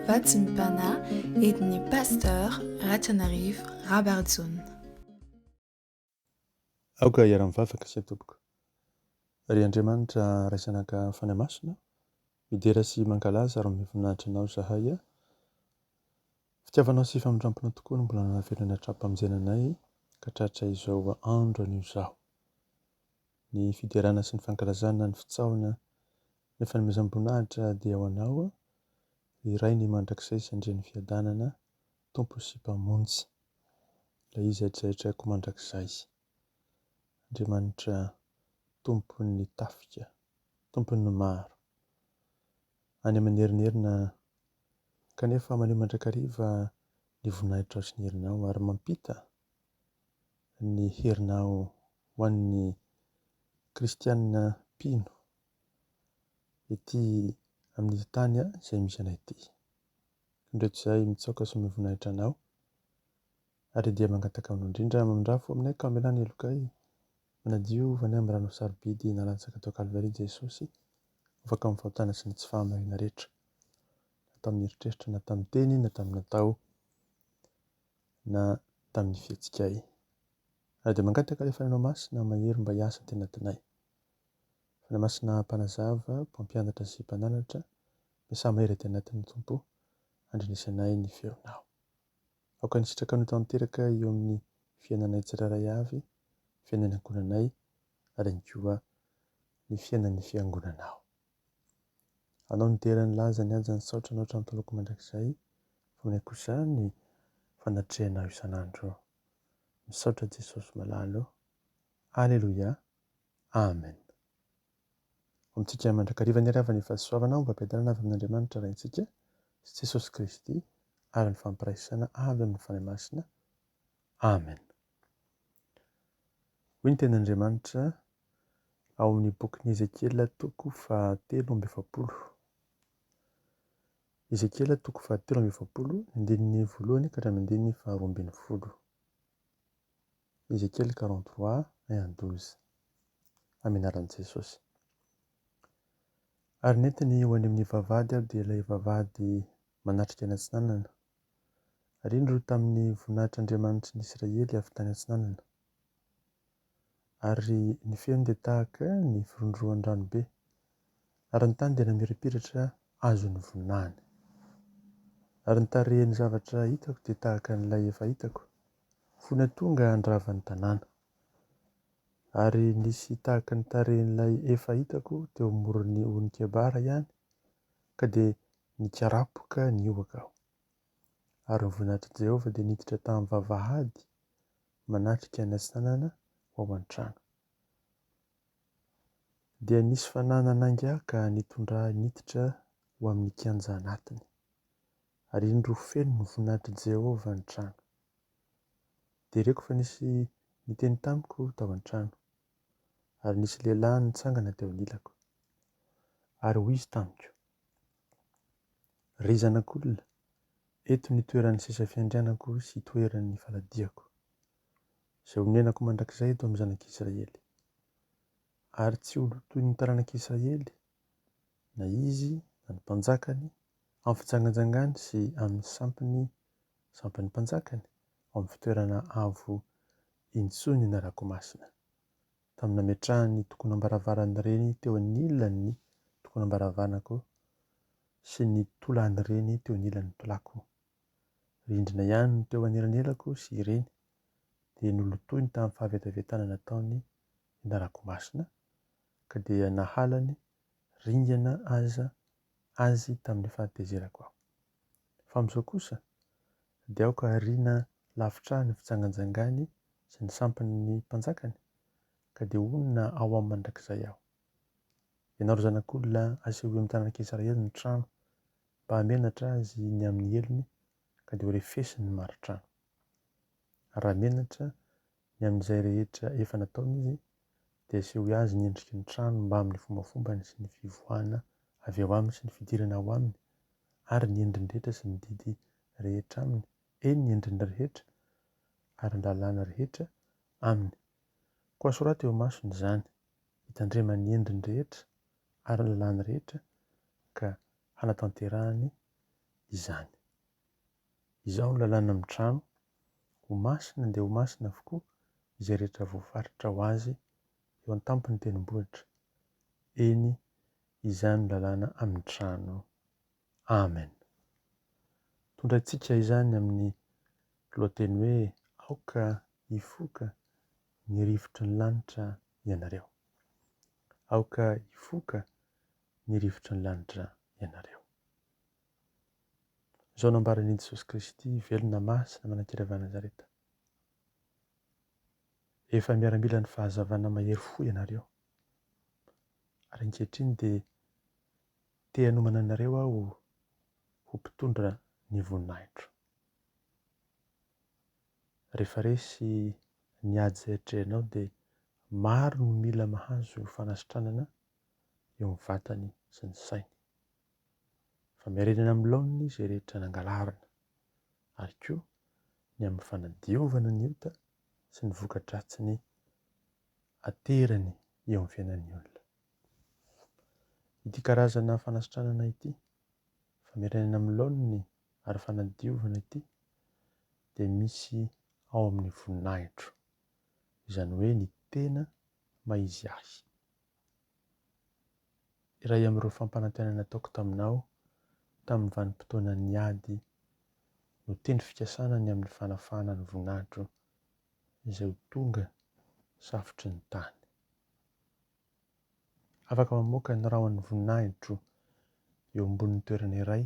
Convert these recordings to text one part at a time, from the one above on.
Fatsim-pana entin'i Pasteur RATIANARIVO Rabarijaona. Aoka iara-mivavaka sy atoboko. Ry Andriamanitra raisanaka fanahy masina, midera sy mankalaza ary mivoninahitra anao zahay. Fitiavanao sy famindramponao tokoa no mbola nanavelona hatrapamonjena anay ka tratra izao andro anio izaho. Ny fiderana sy ny fankalazana ny fitsahona ny fanomezam-boninahitra dia ho anao, iray ny mandrakizay sy andreny fiadanana, tompo sy mpamonjy. Ilay izy atraiko mandrakizay. Andriamanitra tompon'ny tafika, tompon'ny maro. Any amin'ny herinherina kanefa maneho mandrakariva ny voninahitra sy ny herinao ary mampita ny herinao ho an'ny kristianina mpino ety amin'ny tany izay misy anay ety. Indreto izay mitsoaka sy mivoninahitra anao ary dia mangataka aminao indrindra mamindrafo aminay ka amelany elokay manadiovana amin'ny rano sarobidy nalatsaka tao Kalvaria Jesosy, afaka amin'ny fahotana sy ny tsy fahamarina rehetra, na tamin'ny eritreritra, na tamin'ny teny, na tamin'ny natao, na tamin'ny fihetsikay. Ary dia mangataka ilay fananao masina mahery mba hiasa teny anatinay. Fanahy masina mpanazava, mpampianatra sy mpananatra, miasa mahery teny anatin'ny tompo, andrinisanay ny feonao. Aoka ny sitraka no tanteraka eo amin'ny fiainanay tsirairay avy, fiainan'ny ankonanay, ary ny koa ny fiainan'ny fiangonanao. Anao ny dera ny laza ny anja ny saotra anao hatramin'ny toloko mandrakizay, fa aminay kosa ny fanatrehanao isan'andro. Misaotra Jesosy malalo. Aleluia. Amen. Amintsika mandrakariva ny ariavana ny fahasoavanao mba ampiadanana avy amin'Andriamanitra raintsika sy Jesosy Kristy ary ny fampiraisana avy amin'ny fanahy masina. Amen. Hoy ny tenin'Andriamanitra ao amin'ny bokin'i Ezekiel toko 13:20. Ezekiel toko 13:20, andininy voalohany ka hatramin'ny andininy 12. Ezekiel 43:1-12. Amin'ny anaran'i Jesosy. Ary nentiny ho any amin'ny vavahady aho dia ilay vavahady manatrika ny atsinanana. Ary iny ro tamin'ny voninahitr'Andriamanitra ny Israely avy tany atsinanana. Ary ny feony dia tahaka ny firondroan-dranobe, ary ny tany dia namirapiratra azon'ny voninahiny. Ary ny tarehin'ny zavatra hitako dia tahaka n'ilay efa hitako, fony tonga andravan'ny tanàna. Ary nisy tahaka ny tarehin'ilay efa hitako teo amoron'ny onikebara ihany, ka dia nikarapoka ny ohaka aho. Ary ny voninahitry Jehovah dia niditra tamin'ny vavahady manatrika ny atsinanana ho ao an-trano. Dia nisy fanahy nanangy ahy ka niditra ho amin'ny kianja anatiny. Ary iny ro feno ny voninahitry Jehovah ny trano. Dia reko fa nisy niteny tamiko tao an-trano, ary nisy lehilahy nitsangana teo anilako. Ary hoy izy tamiko: ry zanak'olona, eto ny toeran'ny sesa fiandrianako sy toeran'ny faladiako, izay honenako mandrakizay eto amin'ny zanak'Israely. Ary tsy olo toy ny taranak'Israely, na izy na ny mpanjakany, amin'ny fitsangatsanganany sy amin'ny sampin'ny mpanjakany, amin'ny fitoerana avo intsony ny rako-masina. Tamin'ny nametrahany tokony ambaravarany ireny teo anilan'ny tokony ambaravanako, sy ny tolany ireny teo anilan'ny tolako. Rindrina ihany no teo anelanelako sy ireny, dia nolotoiny tamin'ny fahavetavetana nataony ny rako-masina, ka dia nahalany ringana azy tamin'ny fahatezerako aho. Fa amin'izao kosa dia aoka ariana lavitra ny fitsangantsangany sy ny sampin'ny mpanjakany, ka dia onona ao amin'ny mandrakizay aho. Ianao ry zanak'olona, aseho amin'ny taranak'Israely ny trano mba hamenatra azy ny amin'ny heliny, ka dia ho refesiny ny maritrano. Raha menatra ny amin'izay rehetra efa nataony izy, dia aseho azy ny endriky ny trano mba amin'ny fombafombany sy ny fivoahana avy ao aminy sy ny fidirana ao aminy, ary ny endriny rehetra sy ny didy rehetra aminy, ny endriny rehetra ary ny lalàna rehetra aminy. Koa sorata eo masony izany, hitandrema ny endriny rehetra ary ny lalàna rehetra, ka hanatanterahany izany. Izao ny lalàna amin'ny trano, ho masina dia ho masina avokoa izay rehetra voafaritra ho azy eo an-tampony tendrombohitra. Eny izany lalàna amin'ny trano. Amen. Tondrantsika izany amin'ny lohateny hoe aoka hifoka ny rivotry ny lanitra ianareo. Aoka hifoka ny rivotry ny lanitra ianareo. Izao nambaran'i Jesosy Kristy velona masina manankiravana Nazareta. Efa miaramila ny fahazavana mahery fo ianareo. Ary ankehitriny dia te hanomana anareo aho ho mpitondra ny voninahitro. Rehefa resy ny ady izay hatrehanao dia maro no mila mahazo fanasitranana eo amin'ny vatany sy ny sainy. Fa miarenana amin'ny laoniny izay rehetra nangalarina, ary koa ny amin'ny fanadiovana ny ota sy ny vokadratsiny aterany eo amin'ny fiainan'ny olona. Ity karazana fanasitranana ity, famiarenana amin'ny laoniny ary fanadiovana ity, dia misy ao amin'ny voninahitro, izany hoe ny tena maizy ahy. Iray amin'ireo fampanantenana ataoko taminao tamin'ny vanim-potoanan'ny ady no teny fikasana ny amin'ny fanafahana ny voninahitro izay ho tonga safotry ny tany. Afaka mamoaka ny rahon'ny voninahitro eo ambonin'ny toerana iray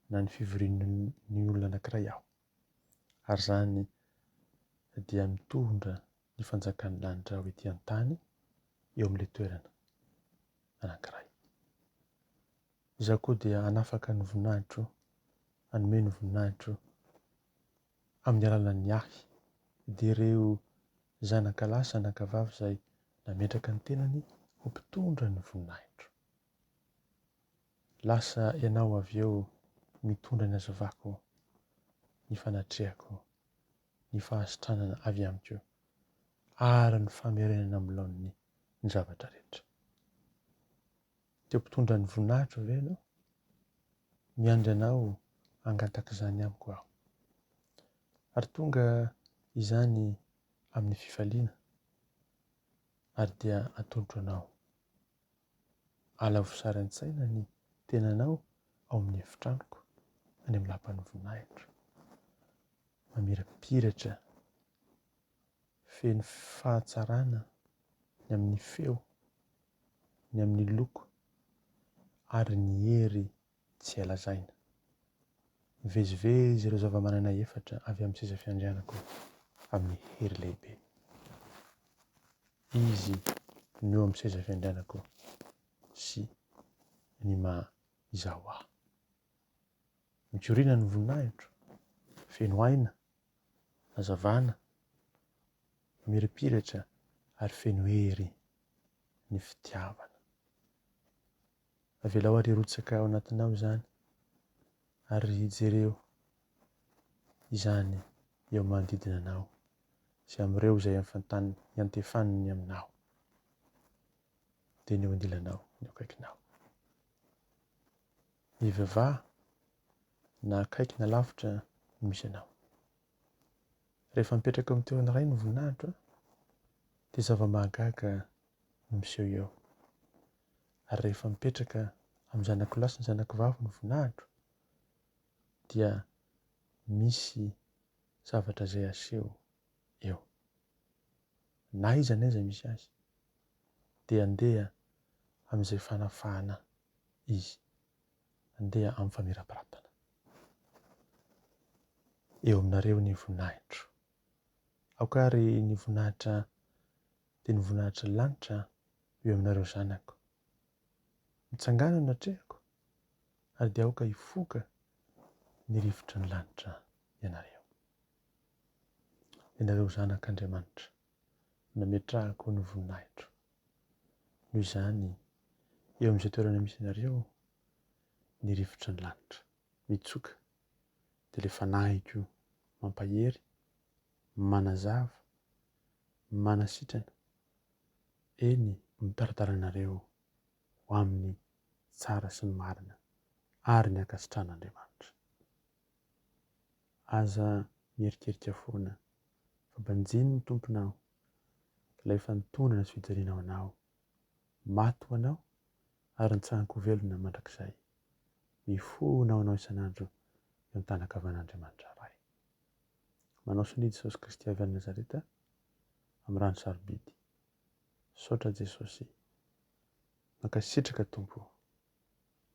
na ny fivorian'ny olona anankiray aho. Ary izany dia mitondra ny fanjakan'ny lanitra ho etỳ an-tany eo amin'ilay toerana anankiray. Izaho koa dia hanafaka ny voninahitro, hanome ny voninahitro amin'ny alalan'ny ahy dia ireo zanaka lahy zanaka vavy izay nametraka ny tenany ho mpitondra ny voninahitro. Lasa ianao avy eo mitondra ny hazavako, ny fanatrehako, ny fahasitranana avy amiko ary ny famiarenana amin'ny laoniny ny zavatra rehetra. Teo mpitondra ny voninahitro ve ianao? Miandry anao hangataka izany amiko aho. Ary tonga izany amin'ny fifaliana, ary dia atolotro anao. Ala vosaran-tsaina ny tenanao ao amin'ny efitranoko, any amin'ny lapan'ny voninahitro. Mamirapiratra, feno fahatsarana ny amin'ny feo, ny amin'ny loko, ary ny hery tsy halazaina. Mivezivezy ireo zava-manana efatra avy amin'ny seza fiandrianako amin'ny hery lehibe. Izy no eo amin'ny seza fiandrianako sy ny maha izaho ahy. Mikoriana ny voninahitro, feno aina, hazavana, mirapiratra ary feno hery ny fitiavana. Avelao ary rotsaka ao anatinao izany, ary jereo izany eo manodidina anao sy amin'ireo izay iantefaniny aminao, dia ny eo andilanao, ny eo akaikinao. Ny vavaha na akaiky na lavitra no misy anao. Rehefa mipetraka amin'ny toerana iray ny voninahitro dia zava-mahagaga no miseho eo. Ary rehefa mipetraka amin'ny zanako lahy sy ny zanako vavy ny voninahitro dia misy zavatra izay aseho eo. Na iza n'aiza misy azy dia andeha amin'izay fanafahana izy, andeha amin'ny famiraparatana. Eo aminareo ny voninahitro. Aoka ary ny voninahitra dia ny voninahitra lanitra eo aminareo zanako. Mitsangana no hatrehako ary dia aoka hifoka ny rivotry ny lanitra ianareo. Ianareo zanak'Andriamanitra, nametrahako ny voninahitro. Noho izany eo amin'izay toerana misy ianareo ny rivotry ny lanitra mitsoka, dia ilay fanahiko mampahery, manazava, manasitrana, eny mitaratara anareo ho amin'ny tsara sy ny marina ary ny ankasitrahan'Andriamanitra. aza mierikerika foana fa banjiny ny tomponao, ilay efa nitondrina sy fijalianao anao, maty ho anao ary nitsahanko velona mandrakizay. Mifonao anao isan'andro eo amin'ny tanakavan'Andriamanitra iray. Manao sonidi Jesosy Kristy avy any Nazareta amin'ny rano sarobidy. Saotra Jesosy, mankasitraka Tompo,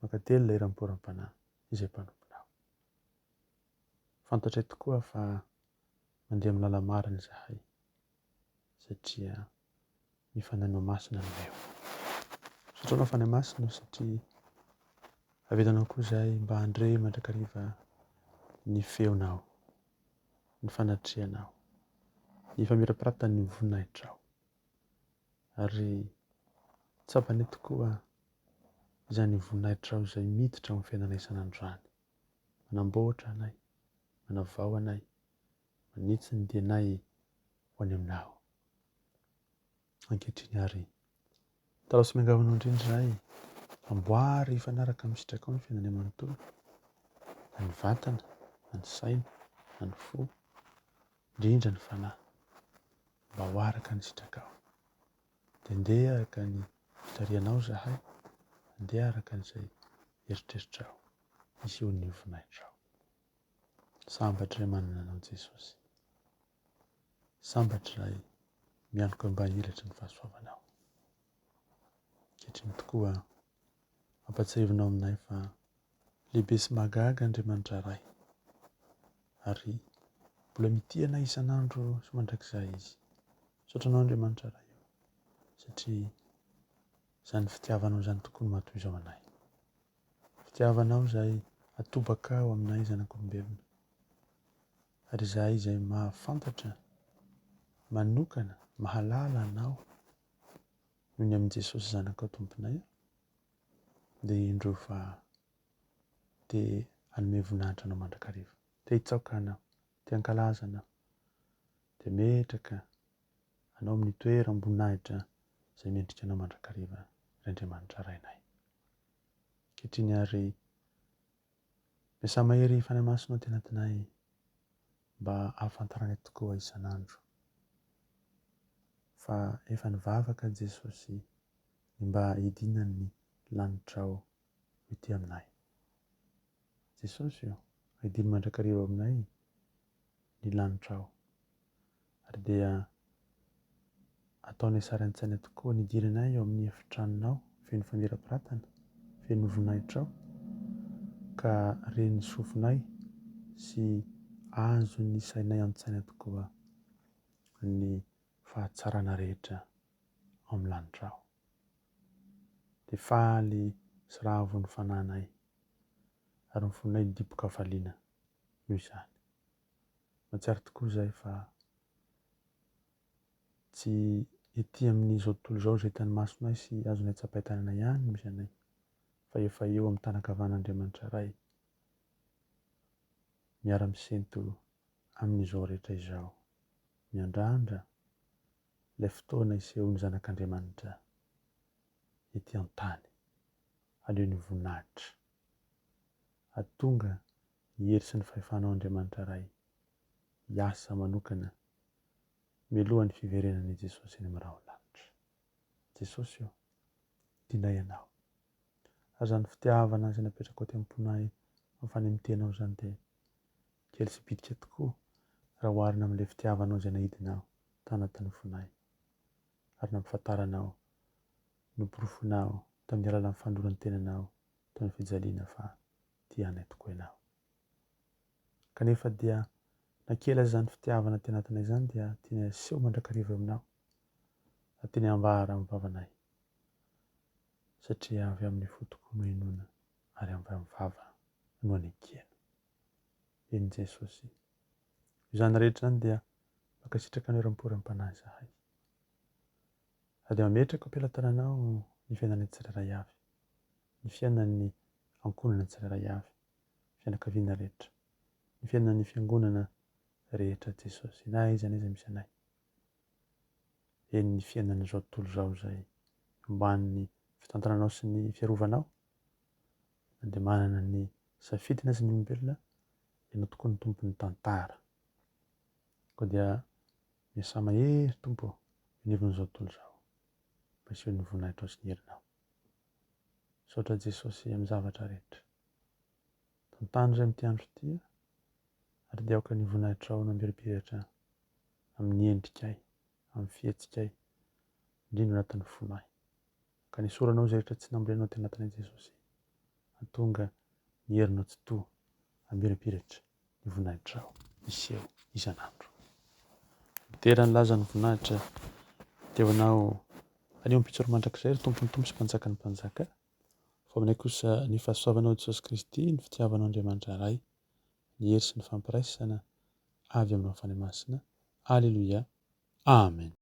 mankatelo ilay ramporam-panahy izay mpanomponao. Fantatray tokoa fa mandeha amin'ny lala marina izahay satria ny fananao masina no eo. Sotroinao fanahy masina satria avitanao koa izahay mba handre mandrakariva ny feonao, ny fanatrianao, ny famirapiratany ny voninahitrao. Ary tsapanay tokoa izany voninahitrao izay miditra amin'ny fiainana isan'andro izany. Manamboatra anay, manavao anay, manitsy ny dianay ho any aminao. Ankehitriny ary taroso miangavanao indrindra izahay, amboary ifanaraka misitraka ao ny fiainanay manontolo, na ny vatana, na ny saina, na ny fo, indrindra ny fanahy, mba ho araka ny sitraka ao. Dia ndeha araka ny fitarianao izahay, ndeha araka n'izay eritreritrao, iseho ny voninahitrao. Sambatra iray manana anao Jesosy, sambatra iray mianoka mba hilatry ny fahasoavanao. Ankehitriny tokoa mampatsiavinao aminay fa lehibe sy mahagaga Andriamanitra iray, ary mbola mity anay isan'andro sy mandrakizay izy. Saotranao Andriamanitra iray io, satria izany fitiavanao izany tokoa no matoy izao anay. Fitiavanao izay atobaka ao aminay zanak'olombelona, ary izahay izay mahafantatra, manokana, mahalala anao noho ny amin'i Jesosy zanakao tomponay, dia indro fa dia hanome voninahitra anao mandrakariva, dia hitsaoka anao, dia hankalaza anao, dia metraka anao amin'ny toeram-boninahitra izay mendrika anao mandrakariva Andriamanitra rainay. Ankehitriny ary miasa mahery fanahy masonao tena tenay mba ahafantaranay tokoa isan'andro fa efa nivavaka Jesosy ny mba hidinany lanitrao ety aminay. Jesosy io, hidiny mandrakariva aminay ny lanitrao, ary dia ataonay sary an-tsaina tokoa ny idiranay eo amin'ny efitranonao feno famirapiratana, feno voninahitrao, ka reny sofinay sy azo ny sainay an-tsaina tokoa ny fahatsarana rehetra ao amin'ny lanitrao. Dia faly sy ravo ny fanahinay ary ny fonay dipoka hafaliana noho izany. Mahatsiaro tokoa izay fa tsy ety amin'izao tontolo izao izay tany masonay sy azonay tsapain-tanana ihany no misy anay, fa efa eo amin'ny tanakavan'Andriamanitra iray, miara-misento amin'izao rehetra izao, miandrandra ilay fotoana isehon'ny zanak'Andriamanitra ety an-tany, aleo ny voninahitra. Atonga ny hery sy ny fahefanao Andriamanitra iray hiasa manokana mialohan'ny fiverenan'i Jesosy eny amin'ny raholanitra. Jesosy io, tianay ianao. Ary izany fitiavana izay napetraka ao am-ponay amin'ny fanemitenao izany dia kely sy bitika tokoa raha oharina amin'ilay fitiavanao izay nahidinao tanatin'ny fonay, ary nampafantaranao, noporofonao tamin'ny alalan'ny fandoroan'ny tenanao tamin'ny fijaliana fa tianay tokoa ianao. Kanefa dia nankela izany fitiavana tenatinay izany dia tianay aseho mandrakariva aminao, ary tianay ambara amin'ny vavanay, satria avy amin'ny fo tokoa no hinoana ary avy amin'ny vava no hanekena. Eny Jesosy, izany rehetra izany dia mankasitraka anao ramporam-panahy izahay, ary dia mametraka am-pelantananao ny fiainanay tsirairay avy, ny fiainan'ny ankonana tsirairay avy, fianakaviana rehetra, ny fiainan'ny fiangonana rehetra Jesosy, na aiza misy anay. Eny ny fiainan'izao tontolo izao izay omban'ny fitantananao sy ny fiarovanao, dia manana ny safidina azy ny olombelona ianao tokoa ny tompon'ny tantara. Koa dia miasa mahery tompo inivon'izao tontolo izao mba hisy ny voninahitra ao sy ny herinao. Saotra Jesosy amin'ny zavatra rehetra. Tantany iray amin'ity andro ity ary dia aoka ny voninahitra ao nambirapiratra amin'ny endrikay, amin'ny fihetsikay, indrindra anatin'ny fonay. Ka ny soranao izay rehetra tsy nambolenao teny anatin'i Jesosy, hatonga ny herinao tsy toa ambirapiratra ny voninahitra ao iseho isan'andro. Mitera ny laza ny voninahitra teo anao anio mpitsoro mandrakizay ry tompony tompo sy mpanjaka ny mpanjaka. Fa aminay kosa ny fahasoavanao Jesosy Kristy, ny fitiavanao Andriamanitra iray, ny hery sy ny fampiraisana avy aminao fany masina. Alleluia. Amen.